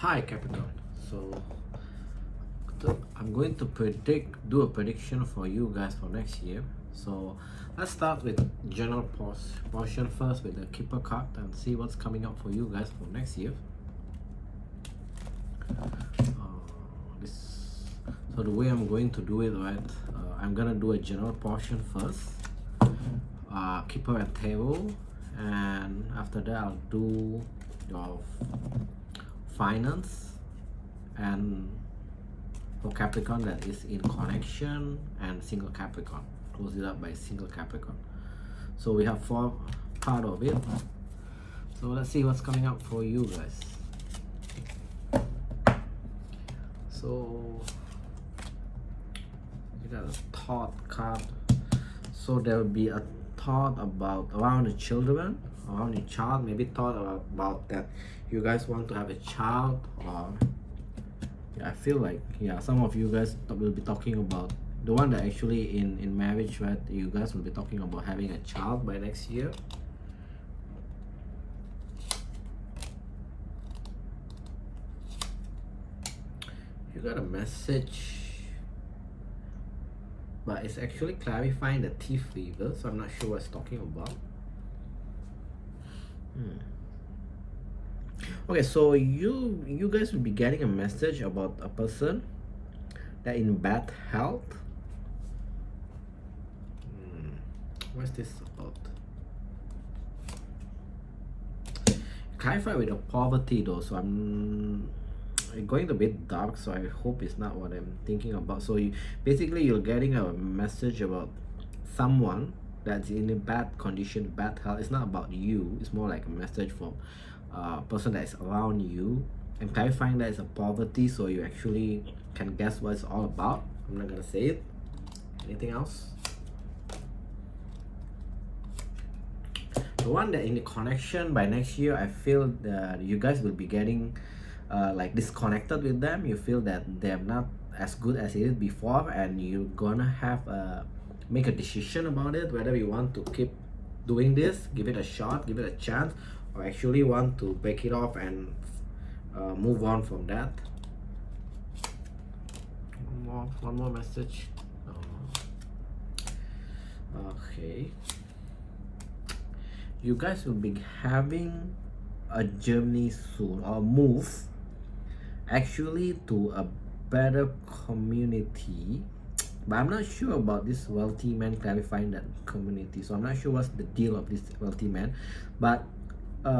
Hi Capricorn. So I'm going to do a prediction for you guys for next year. So let's start with general portion first with the Keeper card and see what's coming up for you guys for next year. So the way I'm going to do it, right? I'm gonna do a general portion first, Keeper and Table, and after that I'll do your finance, and for Capricorn that is in connection, and single Capricorn. Close it up by single Capricorn. So we have 4 part of it. So let's see what's coming up for you guys. So we got a thought card. So there will be a thought about around the children, around your child. Maybe thought about that you guys want to have a child, or I feel like some of you guys will be talking about the one that actually in marriage, right? You guys will be talking about having a child by next year. You got a message, but it's actually clarifying the thief weaver, so I'm not sure what it's talking about. Okay, so you guys will be getting a message about a person that in bad health. What's this about? Clarify with the poverty though, so I'm going a bit dark, so I hope it's not what I'm thinking about. So basically you're getting a message about someone that's in a bad condition, bad health. It's not about you, it's more like a message from a person that is around you. I'm clarifying that it's a poverty, so you actually can guess what it's all about. I'm not gonna say it. Anything else? The one that in the connection by next year, I feel that you guys will be getting like disconnected with them. You feel that they're not as good as it is before, and you're gonna have make a decision about it, whether you want to keep doing this, give it a shot, give it a chance, or actually want to break it off and move on from that. One more message. Okay, you guys will be having a journey soon, or move actually to a better community, but I'm not sure about this wealthy man clarifying that community. So I'm not sure what's the deal of this wealthy man, but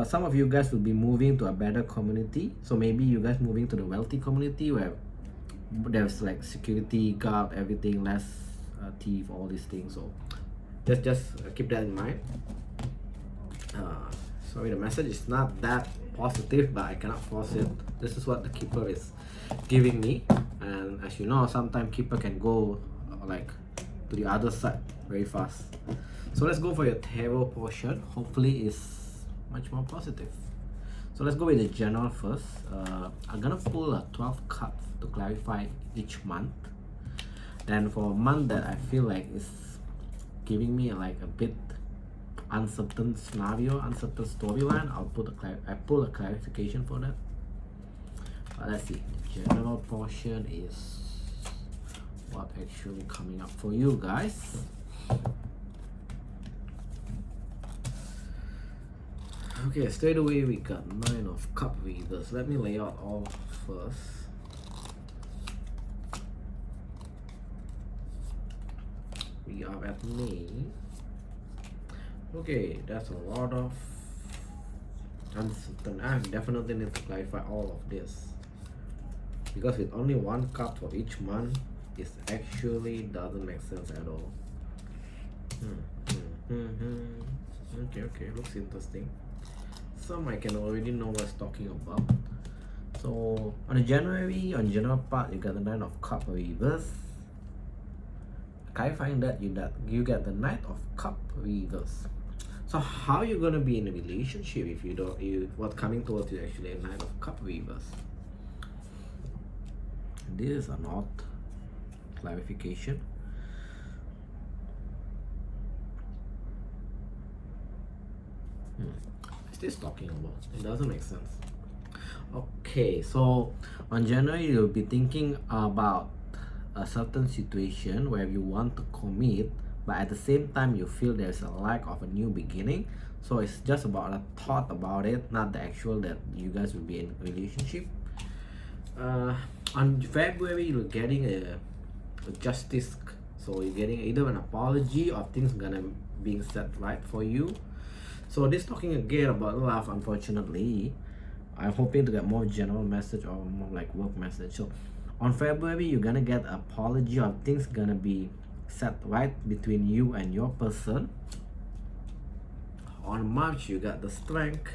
some of you guys will be moving to a better community. So maybe you guys moving to the wealthy community where there's like security guard, everything, less thief, all these things. So just keep that in mind. Sorry, the message is not that positive, but I cannot force it. This is what the Keeper is giving me, and as you know, sometimes Keeper can go like to the other side very fast. So let's go for your tarot portion. Hopefully it's much more positive. So let's go with the general first. I'm gonna pull a 12 cards to clarify each month. Then for a month that I feel like is giving me like a bit uncertain scenario, uncertain storyline, I pull a clarification for that. But let's see. The general portion is what actually coming up for you guys. Okay, straight away we got 9 of Cup readers. Let me lay out all first. We are at May. Okay, that's a lot of uncertain. I definitely need to clarify all of this, because with only 1 card for each month, it actually doesn't make sense at all. Okay, looks interesting. Some I can already know what's talking about. So on the general part, you got the 9 of Cup reverse. Clarifying that you get the Knight of Cup reverse. So how you gonna be in a relationship if what's coming towards you actually a Knight of Cup reverse? This is an odd clarification. What's this talking about? It doesn't make sense. Okay. Okay, so on January you'll be thinking about a certain situation where you want to commit, but at the same time you feel there's a lack of a new beginning. So it's just about a thought about it, not the actual that you guys will be in a relationship. On February you're getting a justice, so you're getting either an apology or things gonna being set right for you. So this talking again about love, unfortunately. I'm hoping to get more general message or more like work message. So on February you're gonna get apology or things gonna be set right between you and your person. On March you got the strength,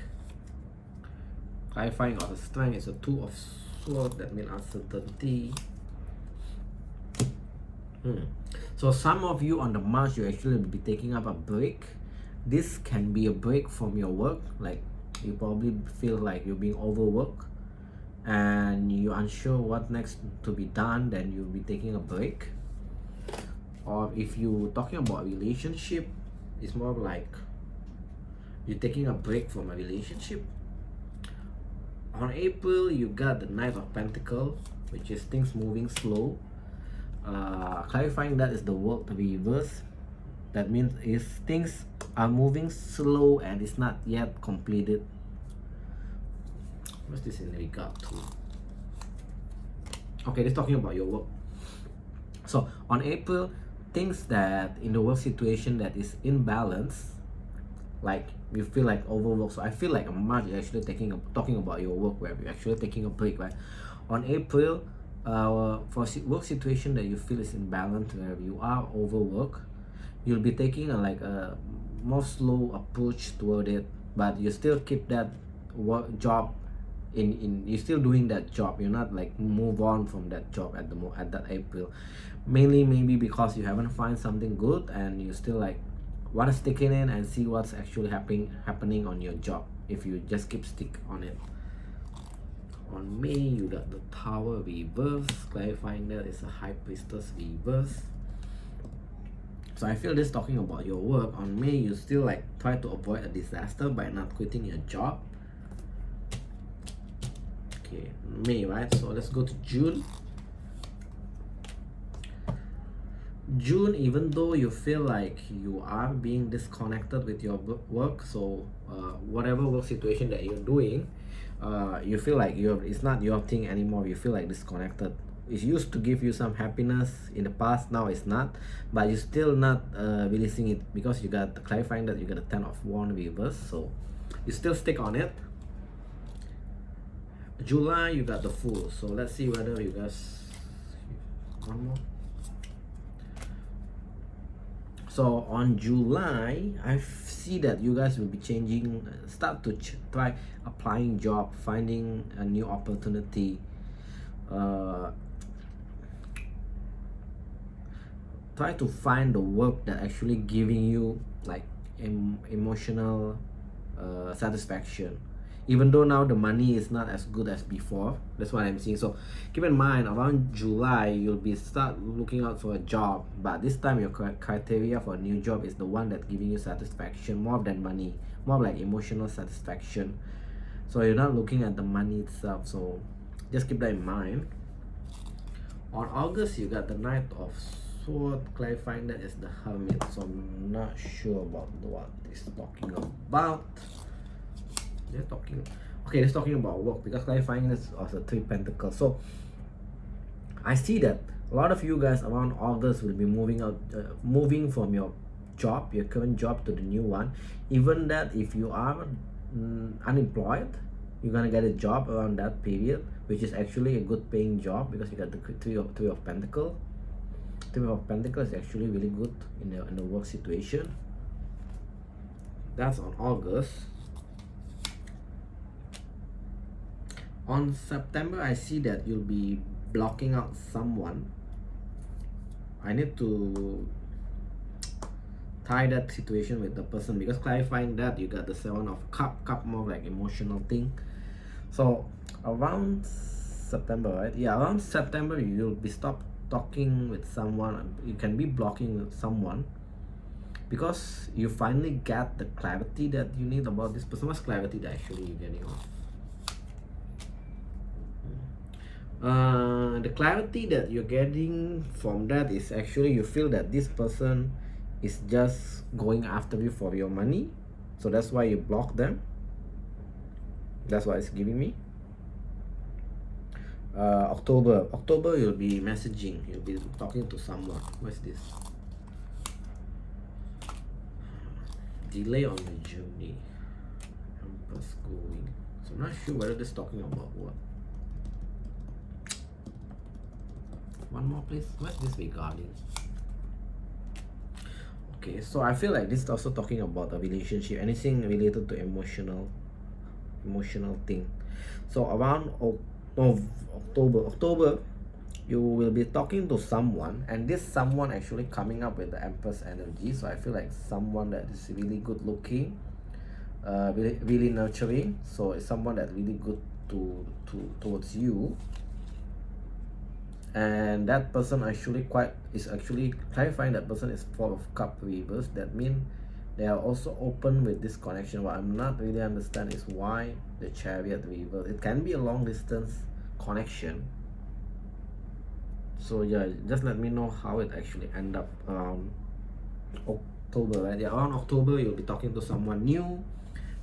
clarifying of the strength is a two of swords, that means uncertainty. So some of you on the March you actually will be taking up a break. This can be a break from your work, like you probably feel like you're being overworked and you're unsure what next to be done, then you'll be taking a break. Or if you're talking about relationship, it's more like you're taking a break from a relationship. On April you got the Knight of Pentacles, which is things moving slow. Clarifying that is the work reverse. That means is things are moving slow and it's not yet completed. What's this in regard to? Okay, this talking about your work. So on April, things that in the work situation that is imbalance, like you feel like overworked. So I feel like March is actually talking about your work where you're actually taking a break, right? On April, for work situation that you feel is imbalance where you are overworked, you'll be taking a more slow approach toward it, but you still keep that work job in you're still doing that job. You're not like move on from that job at that April, mainly maybe because you haven't find something good and you still like want to stick in and see what's actually happening on your job if you just keep stick on it. On May you got the Tower reverse, clarifying that it's a High Priestess reverse. So I feel this talking about your work. On May you still like try to avoid a disaster by not quitting your job. Okay, May, right? So let's go to June. June, even though you feel like you are being disconnected with your work, so whatever work situation that you're doing, you feel like it's not your thing anymore. You feel like disconnected. It used to give you some happiness in the past, now it's not, but you're still not releasing it because you got clarifying that you got a 10 of Wands reverse, so you still stick on it. July you got the Fool, so let's see whether you guys one more. So on July I see that you guys will be changing, start to try applying job, finding a new opportunity, try to find the work that actually giving you like emotional satisfaction, even though now the money is not as good as before. That's what I'm seeing. So keep in mind around July you'll be start looking out for a job, but this time your criteria for a new job is the one that giving you satisfaction more than money, more like emotional satisfaction. So you're not looking at the money itself, so just keep that in mind. On August you got the Knight of Sword, clarifying that is the Hermit, so I'm not sure about what it's talking about. They're talking, okay, it's talking about work because clarifying this of the Three Pentacles. So I see that a lot of you guys around August will be moving out, moving from your job, your current job, to the new one. Even that if you are unemployed, you're gonna get a job around that period, which is actually a good paying job because you got the Three of Pentacles. Three of Pentacles is actually really good in the work situation. That's on August. On September I see that you'll be blocking out someone. I need to tie that situation with the person because clarifying that you got the Seven of Cup more like emotional thing. So around September, right? Yeah, around September you'll be stop talking with someone. You can be blocking with someone because you finally get the clarity that you need about this person. What's clarity that actually you're getting off? The clarity that you're getting from that is actually you feel that this person is just going after you for your money, so that's why you block them. That's what it's giving me. October you'll be messaging, you'll be talking to someone. What's this? Delay on the journey. Empress going. So I'm not sure whether this is talking about what. One more please. What's this regarding? Okay, so I feel like this is also talking about a relationship, anything related to emotional thing. So around October, you will be talking to someone, and this someone actually coming up with the Empress energy. So I feel like someone that is really good looking, really nurturing. So it's someone that's really good towards you, and that person is actually clarifying that person is 4 of Cup reverse. That means they are also open with this connection. What I'm not really understand is why the Chariot reverse. It can be a long distance connection. So yeah, just let me know how it actually end up around October, right? Yeah, around October you'll be talking to someone new.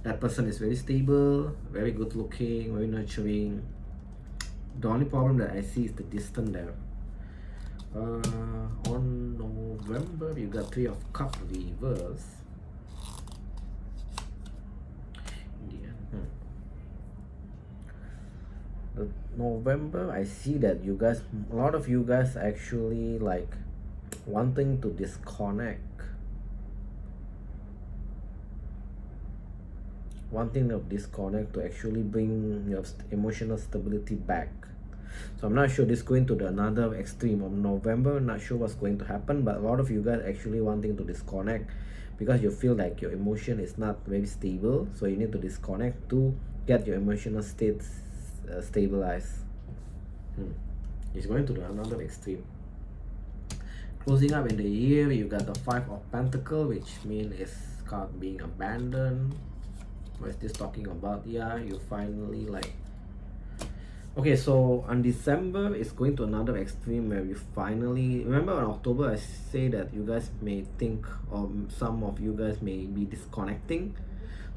That person is very stable, very good looking, very nurturing. The only problem that I see is the distance there. On November you got 3 of Cup reverse. November, I see that you guys, a lot of you guys actually like wanting to disconnect, to actually bring your emotional stability back. So I'm not sure this going to the another extreme of November. Not sure what's going to happen, but a lot of you guys actually wanting to disconnect because you feel like your emotion is not very stable, so you need to disconnect to get your emotional state stabilized. It's going to the another extreme. Closing up in the year, you got the 5 of Pentacles, which means it's called being abandoned. What is this talking about? Yeah, you finally like. Okay, so on December, it's going to another extreme where you finally remember on October I say that you guys may think, or some of you guys may be disconnecting.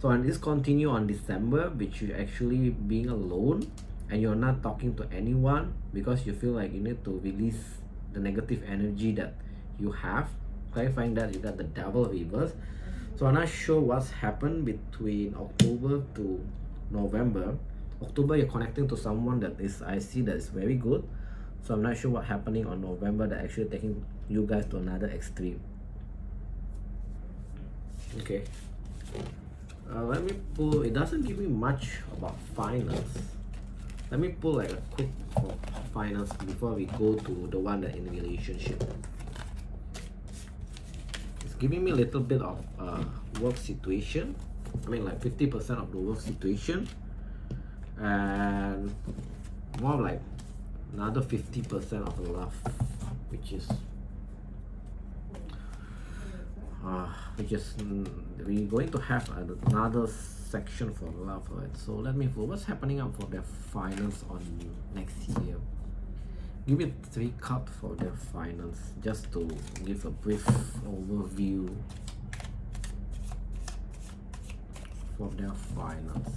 So on this continue on December, which you actually being alone and you're not talking to anyone because you feel like you need to release the negative energy that you have. Clarifying that you got the Devil reverse. So I'm not sure what's happened between October to November. October you're connecting to someone that is, I see that is very good. So I'm not sure what happening on November that actually taking you guys to another extreme. Okay. Let me pull. It doesn't give me much about finance. Let me pull like a quick for finance before we go to the one that in relationship. It's giving me a little bit of work situation. I mean like 50% of the work situation, and more like another 50% of the love, which is we're going to have another section for love, right? So let me know what's happening up for their finance on next year. Give me 3 cards for their finance, just to give a brief overview for their finance.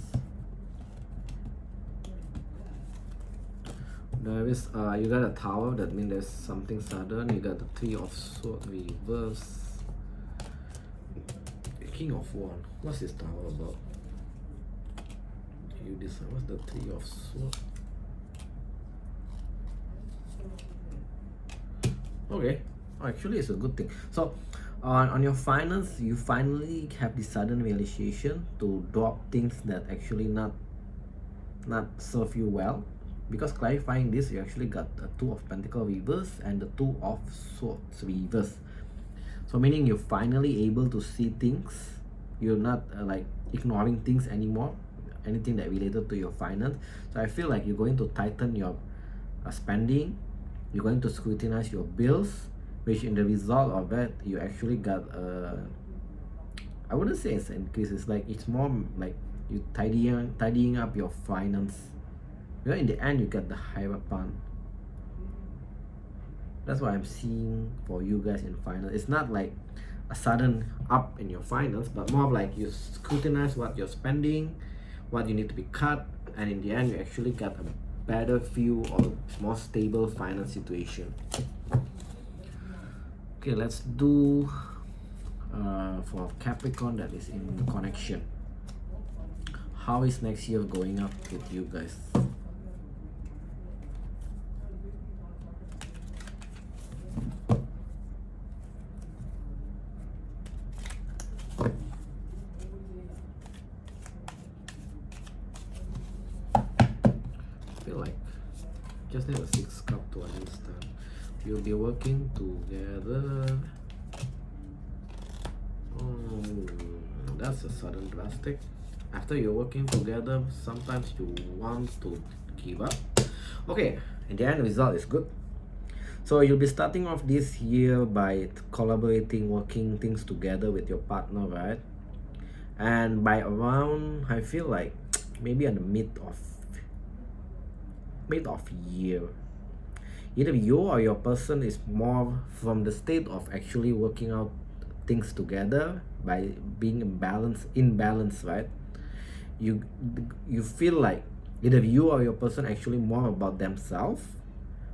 There is you got a Tower, that means there's something sudden. You got the 3 of Swords reverse. King of Wands. What's this Tower about? You decide. What's the 3 of Swords? Okay, actually it's a good thing. So on your finance, you finally have the sudden realization to drop things that actually not serve you well. Because clarifying this, you actually got the 2 of Pentacles reverse and the 2 of Swords reverse. So meaning you're finally able to see things. You're not like ignoring things anymore, anything that related to your finance. So I feel like you're going to tighten your spending. You're going to scrutinize your bills, which in the result of that, you actually got I wouldn't say it's an increase. It's like it's more like you tidying up your finance You know, in the end, you get the Hierophant. That's what I'm seeing for you guys in finance. It's not like a sudden up in your finance, but more of like you scrutinize what you're spending, what you need to be cut, and in the end, you actually get a better view or more stable finance situation. Okay, let's do for Capricorn that is in the connection. How is next year going up with you guys? I feel like just need a 6 cup to understand. You'll be working together. Oh, that's a sudden drastic. After you're working together, sometimes you want to give up. Okay, and the end result is good. So you'll be starting off this year by collaborating, working things together with your partner, right? And by around, I feel like maybe at the mid of year, either you or your person is more from the state of actually working out things together by being in balance, right? You feel like either you or your person actually more about themselves.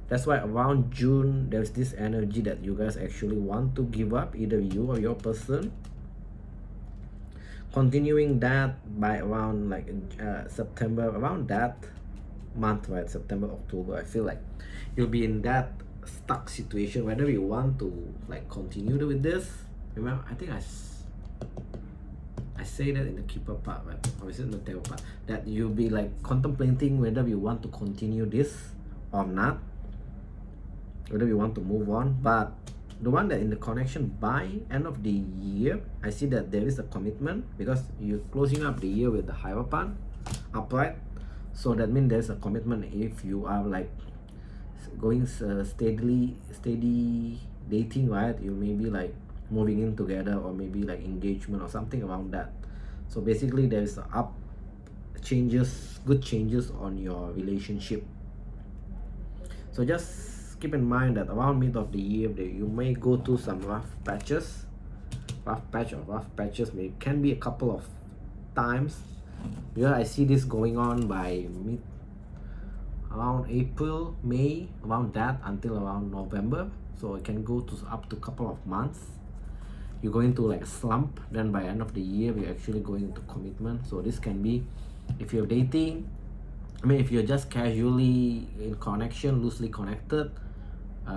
That's why around June there's this energy that you guys actually want to give up, either you or your person. Continuing that by around like September, around that month, right? September, October, I feel like you'll be in that stuck situation whether you want to like continue with this. Remember, I think I say that in the keeper part, right? Or is it in the tarot part? That you'll be like contemplating whether you want to continue this or not, whether you want to move on. But the one that in the connection by end of the year, I see that there is a commitment because you're closing up the year with the Hierophant upright. So that means there's a commitment. If you are like going steady dating, right? You may be like moving in together, or maybe like engagement or something around that. So basically there's good changes on your relationship. So just keep in mind that around mid of the year you may go through some rough patches can be a couple of times. Yeah, I see this going on by around April, May, around that until around November. So it can go to up to couple of months. You're going to like a slump, then by end of the year you're actually going into commitment. So this can be if you're dating, if you're just casually in connection, loosely connected,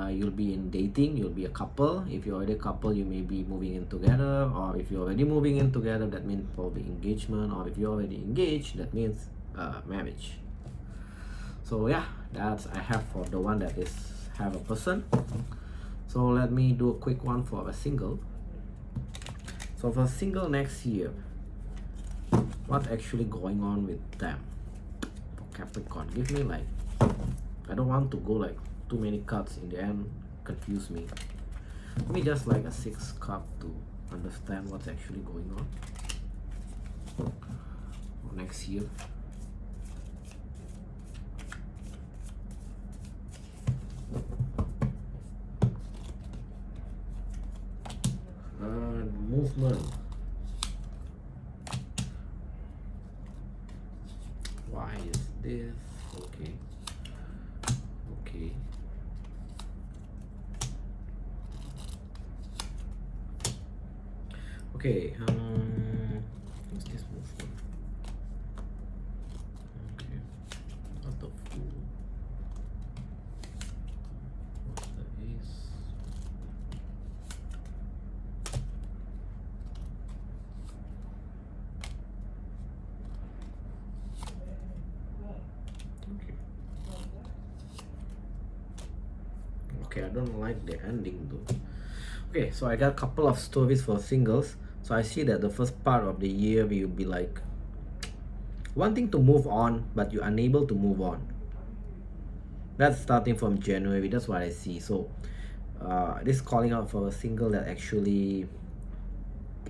you'll be in dating, you'll be a couple. If you're already a couple, you may be moving in together, or if you're already moving in together, that means probably engagement, or if you're already engaged, that means marriage. So yeah, that's I have for the one that is have a person. So let me do a quick one for a single. So for single next year, what's actually going on with them? For Capricorn, give me like, I don't want to go like too many cards in the end, confuse me. Give me just like a 6 card to understand what's actually going on for next year. Movement. Why is this? Okay. What's this movement? Okay. What the fool? What's the ace? Okay, I don't like the ending though. Okay, so I got a couple of stories for singles. So I see that the first part of the year you'll be like wanting to move on, but you're unable to move on. That's starting from January. That's what I see. So this calling out for a single that actually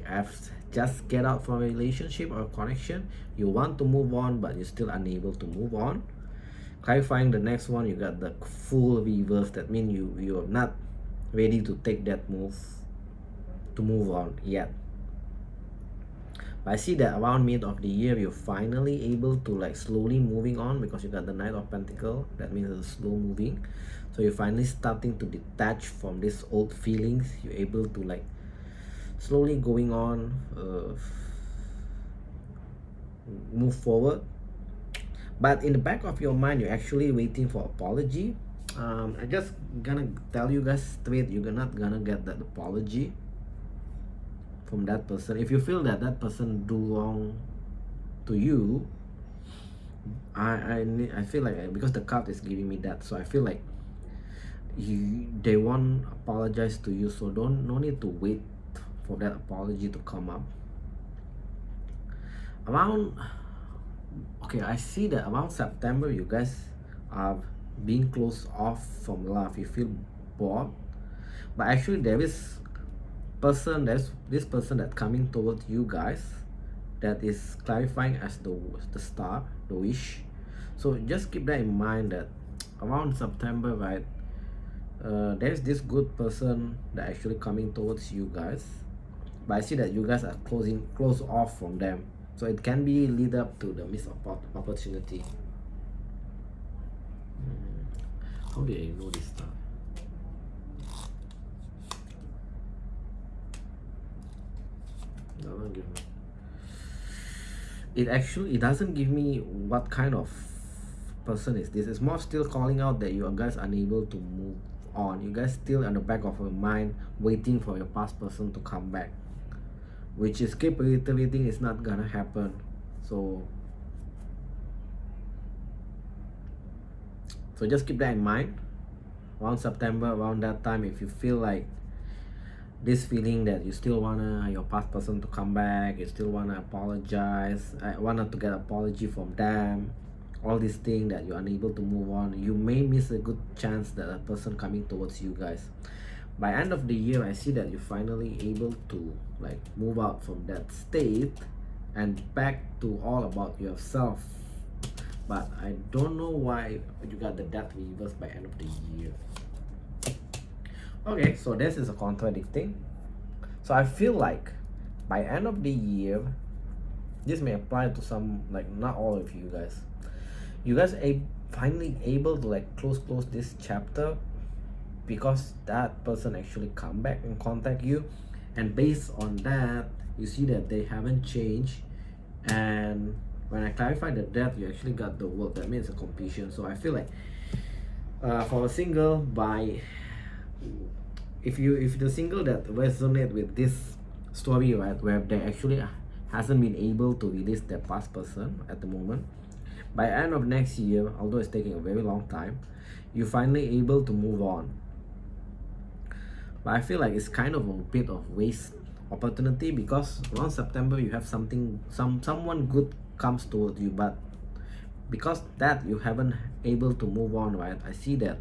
have just get out from a relationship or connection. You want to move on, but you're still unable to move on. clarifying the next one, you got the full reverse. That means you're not ready to take that move, to move on yet. But I see that around mid of the year you're finally able to like slowly moving on, because you got the Knight of Pentacles. That means it's slow moving. So you're finally starting to detach from these old feelings. You're able to like slowly going on, move forward. But in the back of your mind, you're actually waiting for apology. I just gonna tell you guys straight, you're not gonna get that apology from that person. If you feel that that person do wrong to you, I feel like, because the card is giving me that, so I feel like they won't apologize to you. So no need to wait for that apology to come up. Okay, I see that around September you guys are being closed off from love. You feel bored, but actually there's this person that coming towards you guys, that is clarifying as the star, the wish. So just keep that in mind, that around September, right, there's this good person that actually coming towards you guys, but I see that you guys are close off from them. So it can be lead up to the missed opportunity. How did I know this stuff? Doesn't give me. It doesn't give me what kind of person is this. It's more still calling out that you guys unable to move on. You guys still on the back of your mind waiting for your past person to come back, which is keep reiterating it's not gonna happen. So just keep that in mind. Around September, around that time, if you feel like this feeling that you still wanna your past person to come back, you still wanna apologize, wanted to get apology from them, all these things that you're unable to move on, you may miss a good chance that a person coming towards you guys. By end of the year, I see that you're finally able to like move out from that state and back to all about yourself. But I don't know why you got the Death reverse by end of the year. Okay, so this is a contradicting. So I feel like by end of the year, this may apply to some, like not all of you guys. You guys are finally able to like close this chapter, because that person actually come back and contact you, and based on that you see that they haven't changed. And when I clarify the Death, you actually got the World. That means a completion. So I feel like for a single, if the single that resonate with this story, right, where they actually hasn't been able to release their past person at the moment, by end of next year, although it's taking a very long time, you're finally able to move on. But I feel like it's kind of a bit of waste opportunity, because around September you have someone good comes towards you, but because that you haven't able to move on, right, I see that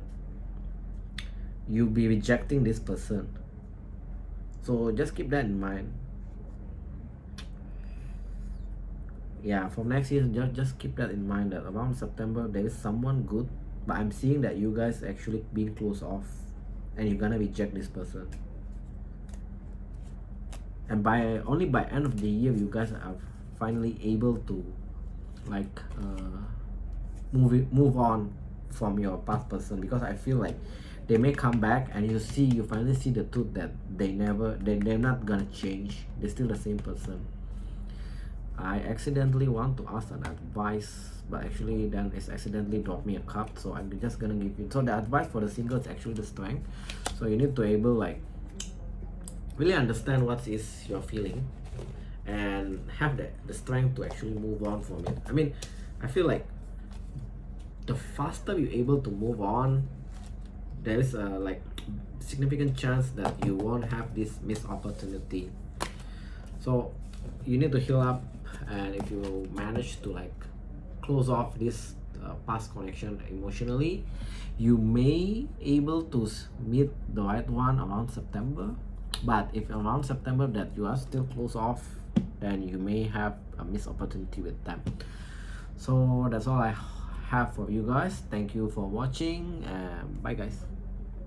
you'll be rejecting this person. So just keep that in mind. Yeah, from next year, just keep that in mind, that around September there is someone good, but I'm seeing that you guys actually being closed off and you're gonna reject this person. And only by end of the year you guys are finally able to like move on from your past person, because I feel like they may come back and you finally see the truth that they're not gonna change. They're still the same person. I accidentally want to ask an advice, but actually then it's accidentally dropped me a card, so I'm just gonna give you. So the advice for the single is actually the strength. So you need to able like really understand what is your feeling and have the strength to actually move on from it. I mean, I feel like the faster you're able to move on, there is a like significant chance that you won't have this missed opportunity. So you need to heal up, and if you manage to like close off this past connection emotionally, you may able to meet the right one around September. But if around September that you are still close off, then you may have a missed opportunity with them. So that's all I have for you guys. Thank you for watching, and bye guys.